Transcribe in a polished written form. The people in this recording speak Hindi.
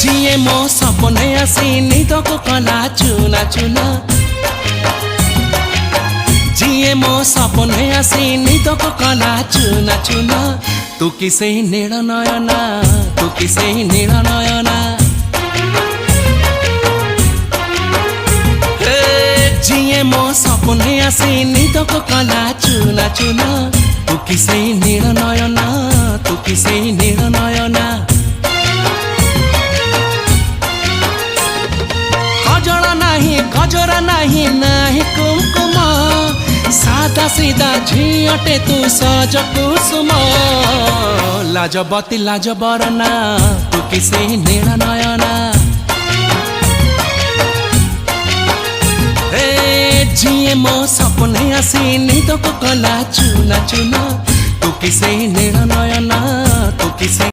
जिए मो सपने आसी निदको कला चुना चुना जिए मो सपने आसी निदको कला चुना चुना तू किसे नील नयना तू किसे नील नयना जिए मो सपने आसी निदको कला चुना चुना तू किसे नील नयना तू किसे नील नयना गजरा नहीं नहीं कुमकुम सादा सीधा झीटे तू सज कुसुम लाजबती लाज बरना तू किसे नील नयना जिए मो सपने आसी निदको कला चुना चुना तू किसे नील नयना तू किसे